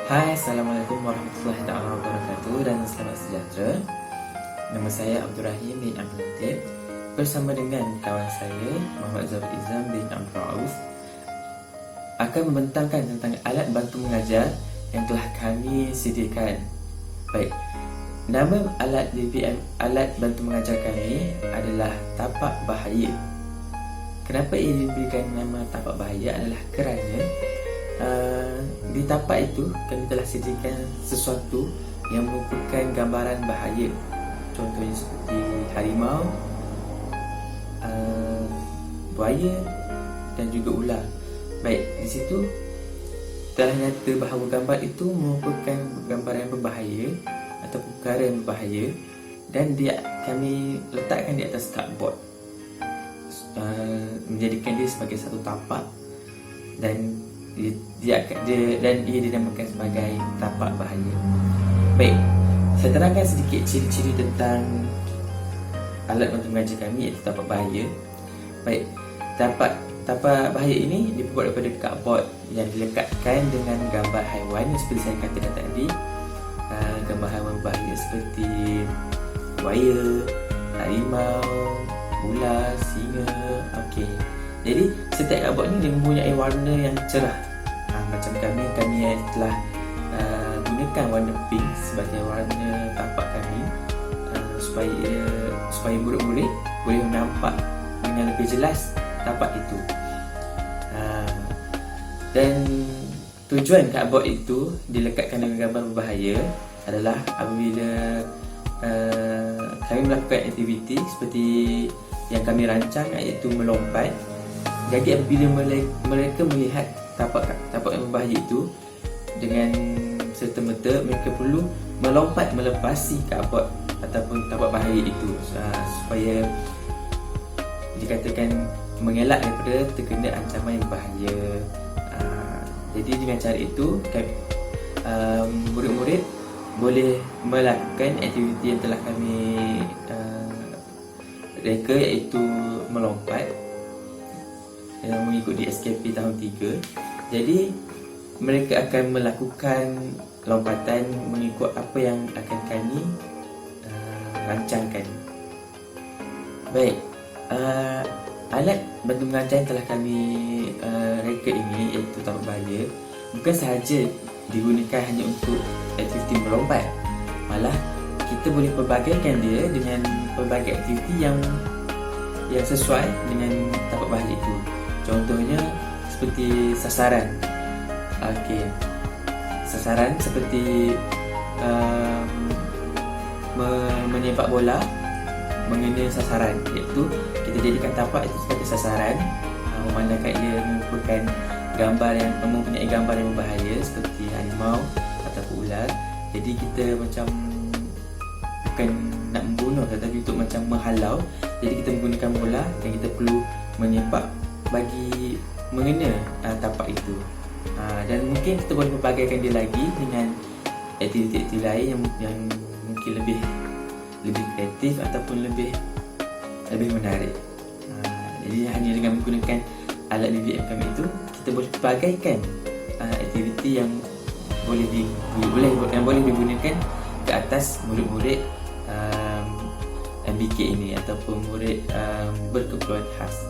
Hai, Assalamualaikum warahmatullahi taala wabarakatuh dan selamat sejahtera. Nama saya Abdul Rahim bin Abdul Latif. Bersama dengan kawan saya Muhammad Zafar Izam bin Abdul Rauf akan membentangkan tentang alat bantu mengajar yang telah kami sediakan. Baik, nama alat BBM, alat bantu mengajar kami adalah tapak bahaya. Kenapa ia diberikan nama tapak bahaya adalah kerana di tapak itu kami telah sediakan sesuatu yang merupakan gambaran bahaya. Contohnya seperti harimau, buaya dan juga ular. Baik, di situ telah nyata bahawa gambar itu merupakan gambar yang berbahaya atau perkara yang berbahaya, dan kami letakkan di atas cardboard, menjadikan dia sebagai satu tapak, dan ia dinamakan sebagai tapak bahaya. Baik, saya terangkan sedikit ciri-ciri tentang alat bantu mengajar kami, iaitu tapak bahaya. Baik, tapak bahaya ini dibuat daripada cardboard yang dilekatkan dengan gambar haiwan yang seperti saya katakan tadi. Gambar haiwan bahaya seperti buaya, harimau, ular, singa. Okey. Jadi setiap cardboard ni dia mempunyai warna yang cerah. Macam kami telah gunakan warna pink sebagai warna tapak kami, supaya murid-murid boleh nampak dengan lebih jelas tapak itu. Dan tujuan cardboard itu dilekatkan dengan gambar berbahaya adalah apabila kami melakukan aktiviti seperti yang kami rancang, iaitu melompat. Jadi apabila mereka melihat tapak yang berbahaya itu, dengan serta-merta mereka perlu melompat melepasi cardboard ataupun tapak bahaya itu, supaya dikatakan mengelak daripada terkena ancaman yang berbahaya. Jadi dengan cara itu murid-murid boleh melakukan aktiviti yang telah kami reka, iaitu melompat mengikuti SKP tahun 3. Jadi mereka akan melakukan lompatan mengikut apa yang akan kami rancangkan. Baik, alat bantu mengajar yang telah kami reka ini, iaitu tapak bahaya, bukan sahaja digunakan hanya untuk aktiviti melompat, malah kita boleh pelbagaikan dia dengan pelbagai aktiviti yang sesuai dengan tapak bahaya itu. Contohnya seperti sasaran. Okey, sasaran seperti menyepak bola mengena sasaran, iaitu kita jadikan tapak itu sebagai sasaran, memandangkan ia merupakan gambar yang mempunyai gambar yang berbahaya seperti harimau ataupun ular. Jadi kita macam bukan nak membunuh, tetapi untuk macam menghalau. Jadi kita menggunakan bola dan kita perlu menyepak bagi mengena tapak itu. Dan mungkin kita boleh pelbagaikan dia lagi dengan aktiviti-aktiviti lain yang mungkin lebih kreatif ataupun lebih menarik. Jadi hanya dengan menggunakan alat BBM kami itu, kita boleh pelbagaikan aktiviti yang boleh digunakan ke atas murid-murid MBK ini ataupun murid berkeperluan khas.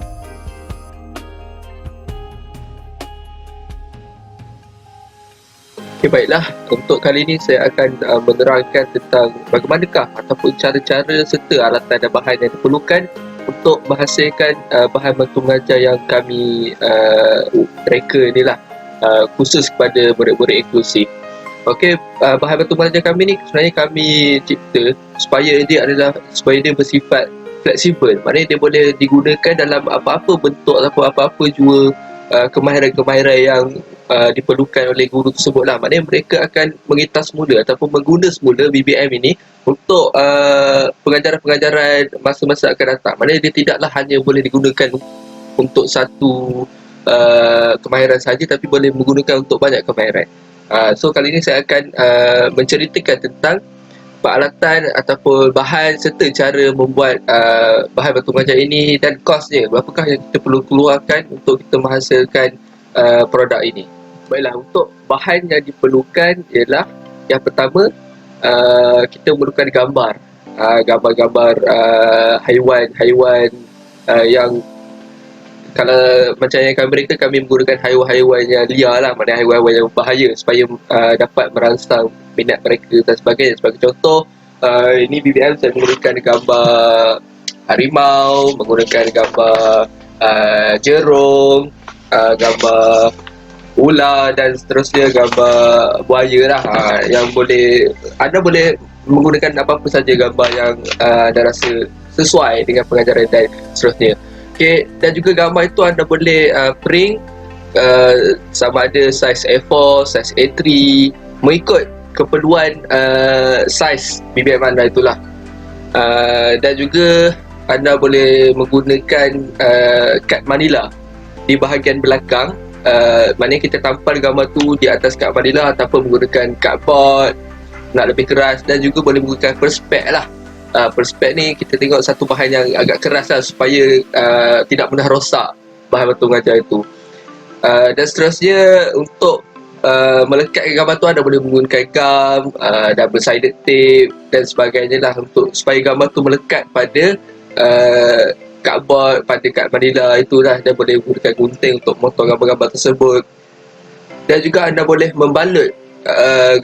Okay, baiklah. Untuk kali ini saya akan menerangkan tentang bagaimanakah ataupun cara-cara serta alatan dan bahan yang diperlukan untuk menghasilkan bahan bantu mengajar yang kami reka inilah, khusus kepada murid-murid inklusif. Okey, bahan bantu mengajar kami ni sebenarnya kami cipta supaya dia bersifat fleksibel. Maknanya dia boleh digunakan dalam apa-apa bentuk ataupun apa-apa jua kemahiran-kemahiran yang diperlukan oleh guru tersebut lah. Maknanya mereka akan mengitas semula ataupun mengguna semula BBM ini untuk pengajaran-pengajaran masa-masa akan datang. Maknanya dia tidaklah hanya boleh digunakan untuk satu kemahiran saja, tapi boleh menggunakan untuk banyak kemahiran. So kali ini saya akan menceritakan tentang peralatan ataupun bahan serta cara membuat bahan bantu mengajar ini dan kosnya, berapakah yang kita perlu keluarkan untuk kita menghasilkan produk ini. Baiklah, untuk bahan yang diperlukan ialah yang pertama, kita memerlukan gambar. Gambar-gambar haiwan-haiwan yang kalau macam yang kami menggunakan haiwan-haiwan yang liar lah, maknanya haiwan-haiwan yang berbahaya supaya dapat merangsang minat mereka dan sebagainya. Sebagai contoh, ini BBM saya menggunakan gambar harimau, menggunakan gambar jerung, gambar ular dan seterusnya, gambar buaya lah. Yang anda boleh menggunakan apa-apa saja gambar yang anda rasa sesuai dengan pengajaran dan seterusnya. Okay, dan juga gambar itu anda boleh print sama ada saiz A4, saiz A3 mengikut keperluan saiz BBM anda itulah. Dan juga anda boleh menggunakan kad manila di bahagian belakang. Maknanya kita tampal gambar tu di atas kad manila ataupun menggunakan cardboard nak lebih keras, dan juga boleh menggunakan perspex lah. Perspex ni kita tengok satu bahan yang agak keras lah supaya tidak mudah rosak bahan batu mengajar itu. Dan seterusnya, untuk melekatkan gambar tu anda boleh menggunakan gam, double sided tape dan sebagainya lah, untuk supaya gambar tu melekat pada cardboard, pada kad manila itulah. Dan boleh menggunakan gunting untuk memotong gambar-gambar tersebut. Dan juga anda boleh membalut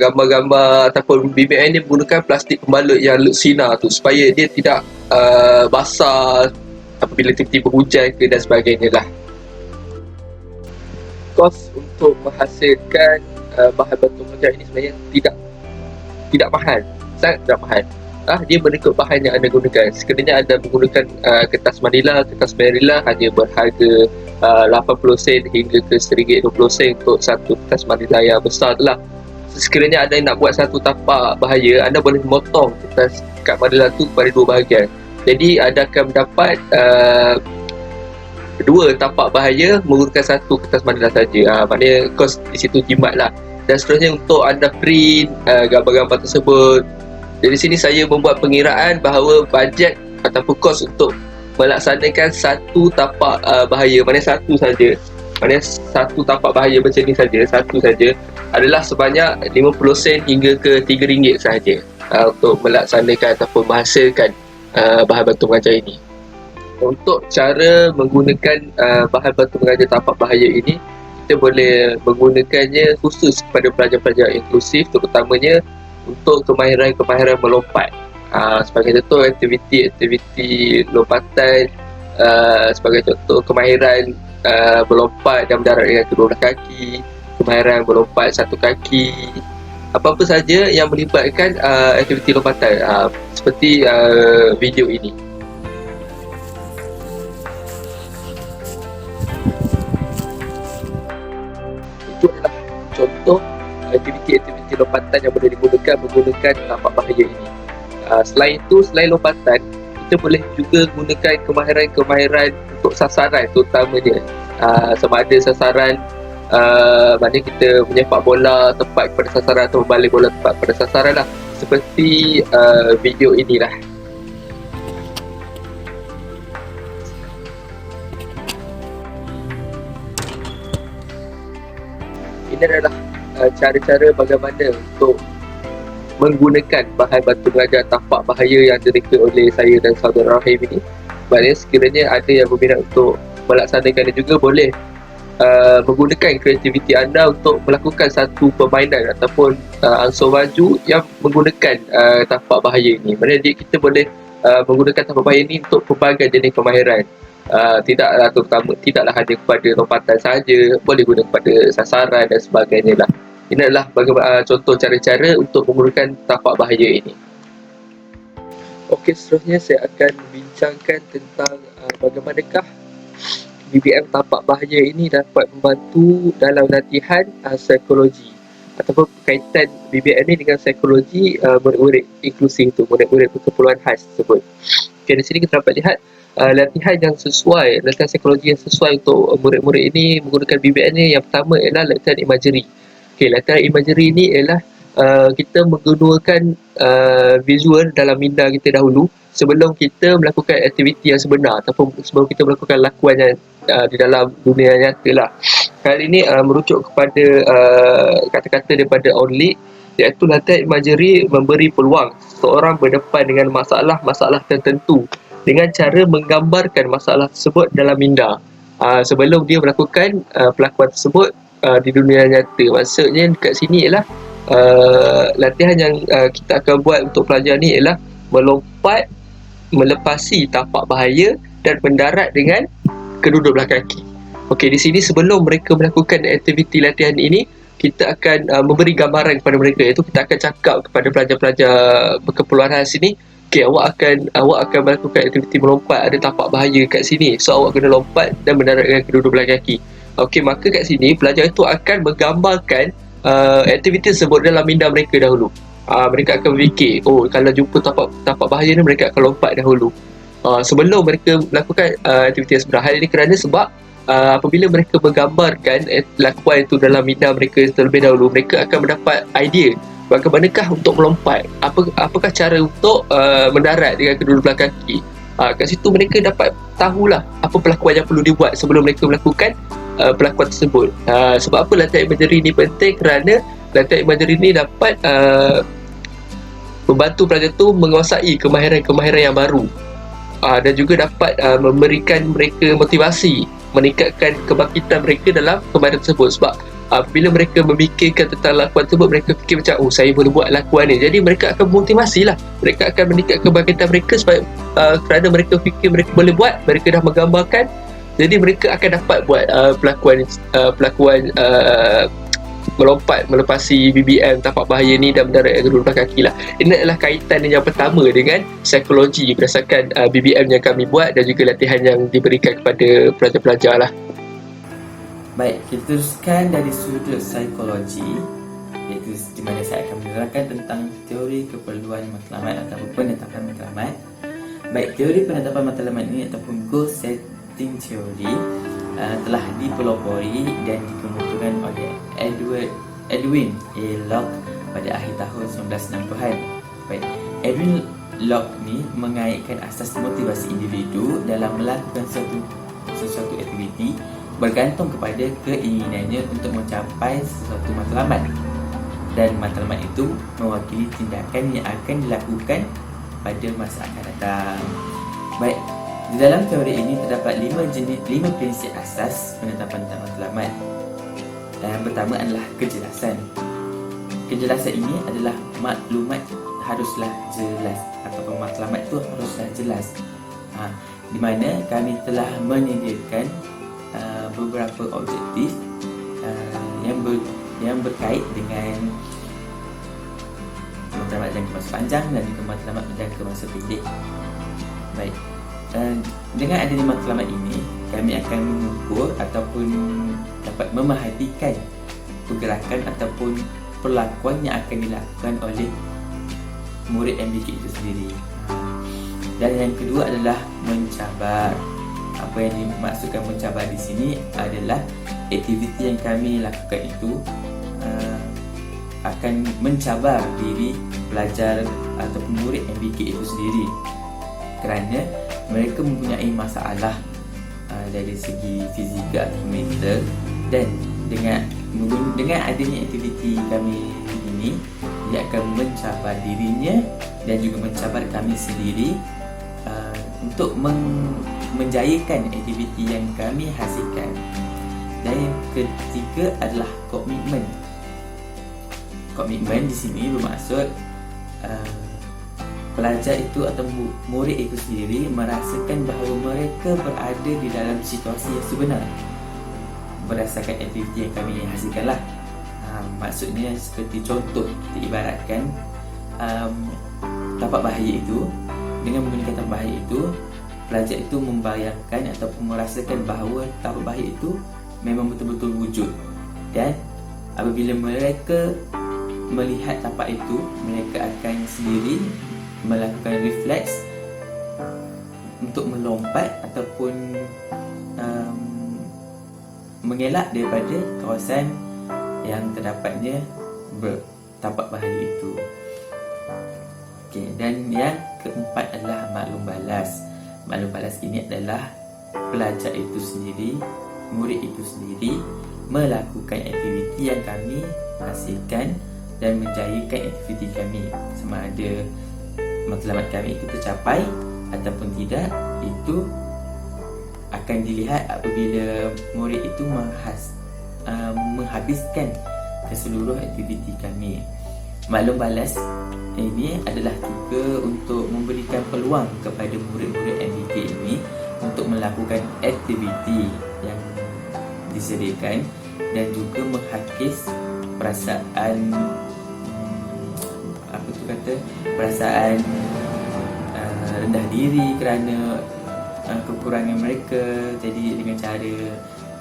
gambar-gambar ataupun BBM ni menggunakan plastik pembalut yang luksina tu, supaya dia tidak basah apabila tiba-tiba hujan ke dan sebagainya lah. Kos untuk menghasilkan bahan batu mengajar ini sebenarnya tidak mahal, sangat tidak mahal. Dia mengikut bahan yang anda gunakan. Sekiranya anda menggunakan kertas manila hanya berharga 80 sen hingga ke RM1.20 untuk satu kertas manila yang besar tu lah. Sekiranya anda nak buat satu tapak bahaya, anda boleh memotong kertas kad manila tu pada dua bahagian. Jadi anda akan mendapat dua tapak bahaya menggunakan satu kertas manila saja. Maknanya kos di situ jimat lah. Dan seterusnya, untuk anda print gambar-gambar tersebut, dari sini saya membuat pengiraan bahawa bajet ataupun kos untuk melaksanakan satu tapak bahaya, maknanya satu saja, maknanya satu tapak bahaya macam ni saja, satu saja, adalah sebanyak 50 sen hingga ke RM3 sahaja untuk melaksanakan ataupun menghasilkan bahan batu mengajar ini. Untuk cara menggunakan bahan batu mengajar tapak bahaya ini, kita boleh menggunakannya khusus kepada pelajar-pelajar inklusif, terutamanya untuk kemahiran-kemahiran melompat. Sebagai contoh, aktiviti lompatan, sebagai contoh kemahiran melompat dan mendarat dengan kedua belah kaki, kemahiran melompat satu kaki, apa-apa saja yang melibatkan aktiviti lompatan, seperti video ini. Itu adalah contoh aktiviti-aktiviti lompatan yang boleh digunakan menggunakan tapak bahaya ini. Selain itu, selain lompatan, kita boleh juga gunakan kemahiran-kemahiran untuk sasaran, terutamanya sama ada sasaran, maknanya kita menyepak bola tepat kepada sasaran atau membalik bola tepat pada sasaran lah, seperti video inilah. Ini adalah cara-cara bagaimana untuk menggunakan bahan batu mengajar tapak bahaya yang direka oleh saya dan saudara Rahim ini. Maknanya sekiranya ada yang berminat untuk melaksanakannya juga, boleh menggunakan kreativiti anda untuk melakukan satu permainan ataupun ansur maju yang menggunakan tapak bahaya ini. Maknanya kita boleh menggunakan tapak bahaya ini untuk pelbagai jenis kemahiran. Tidaklah hanya kepada lompatan sahaja, boleh guna kepada sasaran dan sebagainya lah. Ini adalah bagaimana contoh cara-cara untuk menggunakan tapak bahaya ini. Okey, seterusnya saya akan bincangkan tentang bagaimanakah BBM tapak bahaya ini dapat membantu dalam latihan psikologi, ataupun kaitan BBM ini dengan psikologi murid-murid inklusif itu, murid-murid berkeperluan khas tersebut. Okey, di sini kita dapat lihat latihan psikologi yang sesuai untuk murid-murid ini menggunakan BBM ini. Yang pertama ialah latihan imagery. Okey, latihan imagery ini ialah kita menggunakan visual dalam minda kita dahulu sebelum kita melakukan aktiviti yang sebenar ataupun sebelum kita melakukan lakuan yang di dalam dunia nyata lah. kali ini merujuk kepada kata-kata daripada Orlik, iaitu latihan imagery memberi peluang seorang berdepan dengan masalah-masalah tertentu dengan cara menggambarkan masalah tersebut dalam minda sebelum dia melakukan pelakuan tersebut di dunia nyata. Maksudnya dekat sini ialah latihan yang kita akan buat untuk pelajar ni ialah melompat, melepasi tapak bahaya dan mendarat dengan kedua belah kaki. Okey, di sini sebelum mereka melakukan aktiviti latihan ini, kita akan memberi gambaran kepada mereka, iaitu kita akan cakap kepada pelajar-pelajar berkeperluan khas sini, okey, awak akan melakukan aktiviti melompat, ada tapak bahaya kat sini, so awak kena lompat dan mendarat dengan kedua belah kaki. Okey, maka kat sini pelajar itu akan menggambarkan aktiviti tersebut dalam minda mereka dahulu. Mereka akan berfikir, oh kalau jumpa tapak bahaya ni mereka akan lompat dahulu. Sebelum mereka melakukan aktiviti yang sebenar. Hal ini kerana sebab apabila mereka menggambarkan lakuan itu dalam minda mereka terlebih dahulu, mereka akan mendapat idea bagaimanakah untuk melompat, apakah cara untuk mendarat dengan kedua belah kaki. Kat situ mereka dapat tahulah apa pelakuan yang perlu dibuat sebelum mereka melakukan pelakuan tersebut. Sebab apa latihan imagery ni penting? Kerana latihan imagery ni dapat membantu pelajar tu menguasai kemahiran-kemahiran yang baru, dan juga dapat memberikan mereka motivasi, meningkatkan kebangkitan mereka dalam kemahiran tersebut. Sebab bila mereka memikirkan tentang lakuan tersebut, mereka fikir macam, oh saya boleh buat lakuan ni, jadi mereka akan memotivasi lah, mereka akan meningkatkan kebangkitan mereka sebab kerana mereka fikir mereka boleh buat, mereka dah menggambarkan, jadi mereka akan dapat buat pelakuan melompat, melepasi BBM tapak bahaya ni dan mendarat kedua belah kaki lah. Ini adalah kaitan yang pertama dengan psikologi berdasarkan BBM yang kami buat dan juga latihan yang diberikan kepada pelajar-pelajar lah. Baik, kita teruskan dari sudut psikologi, iaitu di mana saya akan menerangkan tentang teori keperluan matlamat ataupun penetapan matlamat. Baik, teori penetapan matlamat ini ataupun goal setting theory telah dipelopori dan dikemukakan oleh Edwin A. Locke pada akhir tahun 1960-an. Baik, Edwin Locke ni mengaitkan asas motivasi individu dalam melakukan sesuatu aktiviti bergantung kepada keinginannya untuk mencapai sesuatu matlamat, dan matlamat itu mewakili tindakan yang akan dilakukan pada masa akan datang. Baik, di dalam teori ini terdapat 5 prinsip asas penetapan matlamat. Dan yang pertama adalah kejelasan. Kejelasan ini adalah maklumat haruslah jelas, ataupun matlamat itu haruslah jelas. Di mana kami telah menyediakan beberapa objektif yang berkait dengan matlamat jangka masa panjang dan juga matlamat jangka masa pendek. Baik, dengan adanya matlamat ini, kami akan mengukur ataupun dapat memerhatikan pergerakan ataupun perlakuan yang akan dilakukan oleh murid MBK itu sendiri. Dan yang kedua adalah mencabar. Apa yang dimaksudkan mencabar di sini adalah aktiviti yang kami lakukan itu akan mencabar diri pelajar ataupun murid MBK itu sendiri, kerana mereka mempunyai masalah dari segi fizikal atau mental, dan dengan adanya aktiviti kami ini, dia akan mencabar dirinya dan juga mencabar kami sendiri untuk menjayakan aktiviti yang kami hasilkan. Dan yang ketiga adalah komitmen. Komitmen di sini bermaksud pelajar itu atau murid itu sendiri merasakan bahawa mereka berada di dalam situasi yang sebenar berdasarkan aktiviti yang kami hasilkan lah. Maksudnya seperti contoh, diibaratkan tapak bahaya itu, dengan menggunakan tapak bahaya itu, pelajar itu membayangkan ataupun merasakan bahawa tapak bahaya itu memang betul-betul wujud, dan apabila mereka melihat tapak itu, mereka akan sendiri melakukan refleks untuk melompat ataupun mengelak daripada kawasan yang terdapatnya bertapak bahaya itu. Okey, dan yang keempat adalah maklum balas. Maklum balas ini adalah pelajar itu sendiri, murid itu sendiri melakukan aktiviti yang kami hasilkan dan menjayakan aktiviti kami. Sama ada matlamat kami itu tercapai ataupun tidak, itu akan dilihat apabila murid itu menghabiskan keseluruh aktiviti kami. Maklum balas ini adalah juga untuk memberikan peluang kepada murid-murid MBK ini untuk melakukan aktiviti yang disediakan dan juga menghakis perasaan perasaan rendah diri kerana kekurangan mereka. Jadi dengan cara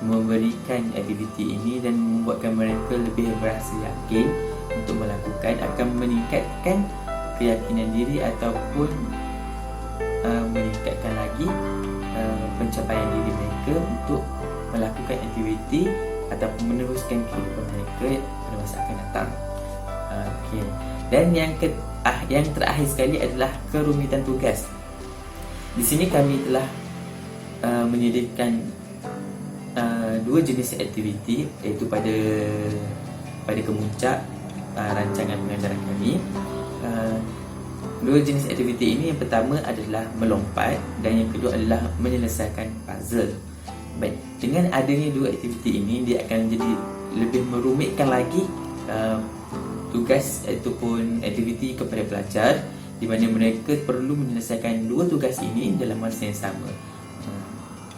memberikan aktiviti ini dan membuatkan mereka lebih berasa yakin untuk melakukan, akan meningkatkan keyakinan diri ataupun meningkatkan lagi pencapaian diri mereka untuk melakukan aktiviti ataupun meneruskan kehidupan mereka pada masa akan datang. Okay. Dan yang terakhir sekali adalah kerumitan tugas. Di sini kami telah menyediakan dua jenis aktiviti, iaitu pada kemuncak rancangan pengajaran kami. Dua jenis aktiviti ini, yang pertama adalah melompat dan yang kedua adalah menyelesaikan puzzle. Baik, dengan adanya dua aktiviti ini, dia akan jadi lebih merumitkan lagi tugas ataupun aktiviti kepada pelajar, di mana mereka perlu menyelesaikan dua tugas ini dalam masa yang sama.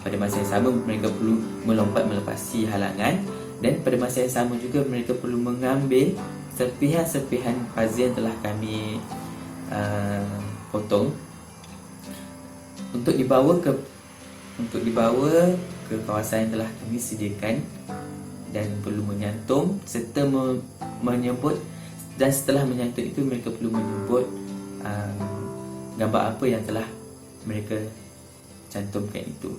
Pada masa yang sama mereka perlu melompat melepasi halangan, dan pada masa yang sama juga mereka perlu mengambil serpihan-serpihan puzzle yang telah kami potong untuk dibawa ke kawasan yang telah kami sediakan, dan perlu menyantum serta menyebut, dan setelah menyantun itu mereka perlu menyebut gambar apa yang telah mereka cantumkan itu.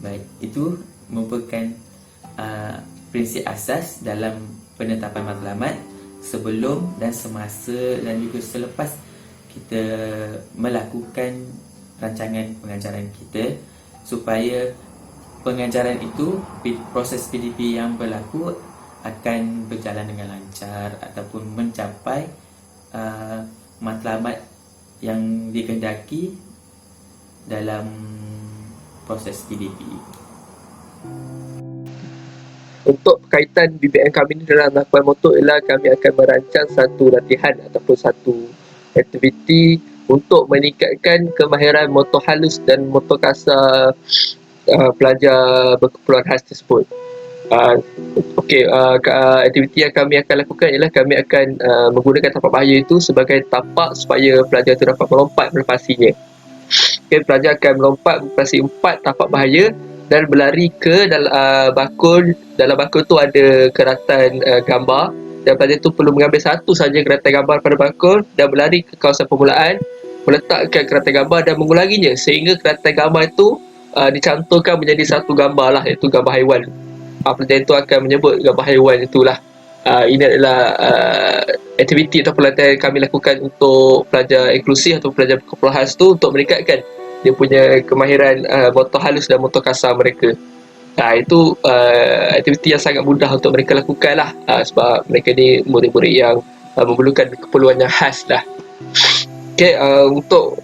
Baik, itu merupakan prinsip asas dalam penetapan matlamat sebelum dan semasa dan juga selepas kita melakukan rancangan pengajaran kita, supaya pengajaran itu, proses PDP yang berlaku akan berjalan dengan lancar ataupun mencapai matlamat yang dikehendaki dalam proses PDP. Untuk berkaitan BBM kami ni dalam lakukan motor ialah kami akan merancang satu latihan ataupun satu aktiviti untuk meningkatkan kemahiran motor halus dan motor kasar pelajar berkeperluan khas tersebut. Aktiviti yang kami akan lakukan ialah kami akan menggunakan tapak bahaya itu sebagai tapak supaya pelajar itu dapat melompat melepasinya. Pelajar akan melompat melepasi 4 tapak bahaya dan berlari ke dalam bakul. Dalam bakul tu ada keratan gambar, dan pelajar itu perlu mengambil satu saja keratan gambar pada bakul dan berlari ke kawasan permulaan, meletakkan keratan gambar dan mengulanginya sehingga keratan gambar itu dicantumkan menjadi satu gambar lah, iaitu gambar haiwan. Pelajar itu akan menyebut gambar haiwan itulah. Ini adalah aktiviti atau pelatihan yang kami lakukan untuk pelajar inklusif atau pelajar berkeperluan khas tu, untuk meningkatkan dia punya kemahiran motor halus dan motor kasar mereka. Itu aktiviti yang sangat mudah untuk mereka lakukan lah, sebab mereka ni murid-murid yang memerlukan keperluan yang khas lah. Untuk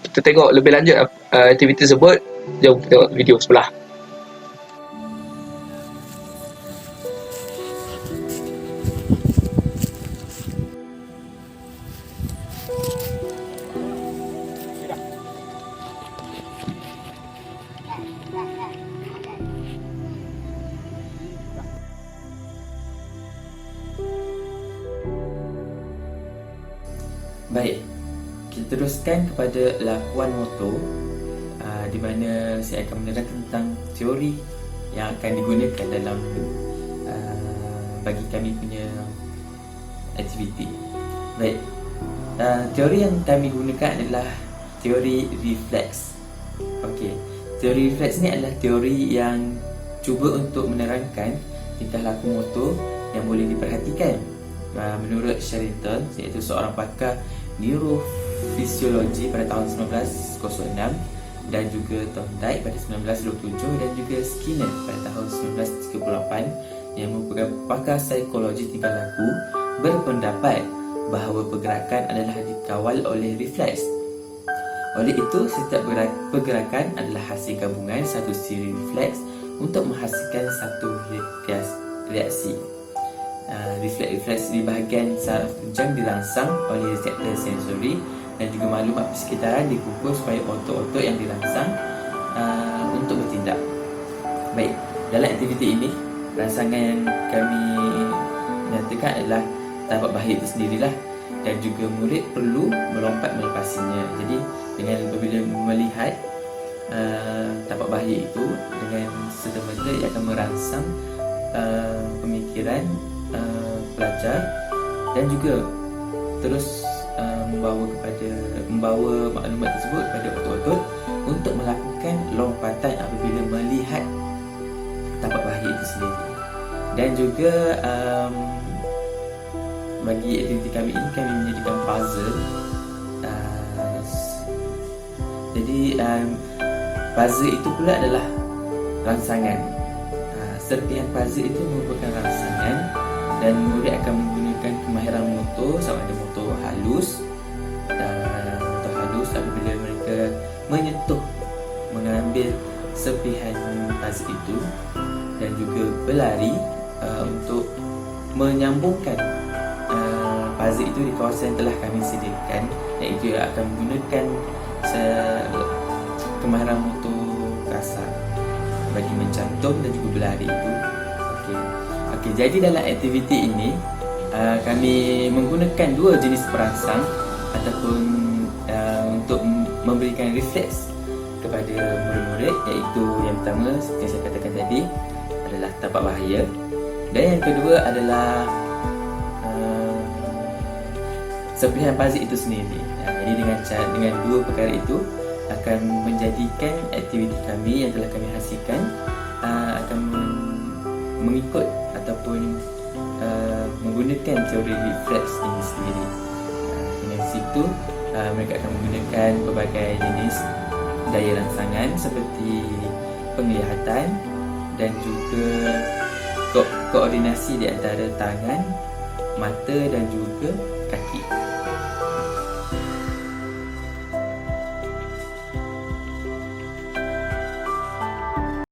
kita tengok lebih lanjut aktiviti tersebut, jom kita tengok video sebelah. Baik, kita teruskan kepada lakuan motor, di mana saya akan menerangkan tentang teori yang akan digunakan dalam bagi kami punya aktiviti. Baik, teori yang kami gunakan adalah teori refleks. Okey, teori refleks ni adalah teori yang cuba untuk menerangkan tingkah laku motor yang boleh diperhatikan. Menurut Sherrington, iaitu seorang pakar neurofisiologi pada tahun 1906, dan juga Thorndike pada 1927 dan juga Skinner pada tahun 1938 yang merupakan pakar psikologi tingkah laku berpendapat bahawa pergerakan adalah dikawal oleh refleks. Oleh itu, setiap pergerakan adalah hasil gabungan satu siri refleks untuk menghasilkan satu reaksi. Refleks di bahagian saraf tunjang dirangsang oleh reseptor sensori dan juga maklumat persekitaran dikumpul supaya otot-otot yang dirangsang untuk bertindak. Baik, dalam aktiviti ini, rangsangan yang kami nyatakan adalah tapak bahaya itu sendirilah, dan juga murid perlu melompat melepasinya. Jadi dengan apabila melihat tapak bahaya itu, dengan serta-merta ia akan merangsang pemikiran pelajar dan juga terus membawa maklumat tersebut kepada otot-otot untuk melakukan lompatan apabila melihat tapak bahaya itu sendiri. Dan juga bagi aktiviti kami ini, kami menjadikan puzzle. Jadi puzzle itu pula adalah rangsangan. Serpihan puzzle itu merupakan rangsangan dan murid akan menggunakan kemahiran motor, sama ada motor halus apabila mereka mengambil serpihan puzzle itu, dan juga berlari untuk menyambungkan puzzle itu di kawasan yang telah kami sediakan, iaitu akan menggunakan kemahiran motor kasar bagi mencantum dan juga berlari itu. Okey, jadi dalam aktiviti ini kami menggunakan dua jenis perangsang ataupun untuk memberikan refleks kepada murid-murid, iaitu yang pertama seperti yang saya katakan tadi adalah tapak bahaya, dan yang kedua adalah serpihan puzzle itu sendiri. Jadi dengan dua perkara itu akan menjadikan aktiviti kami yang telah kami hasilkan akan mengikut ataupun menggunakan teori refleks ini sendiri. Dengan situ mereka akan menggunakan pelbagai jenis daya rangsangan seperti penglihatan dan juga koordinasi di antara tangan, mata dan juga kaki.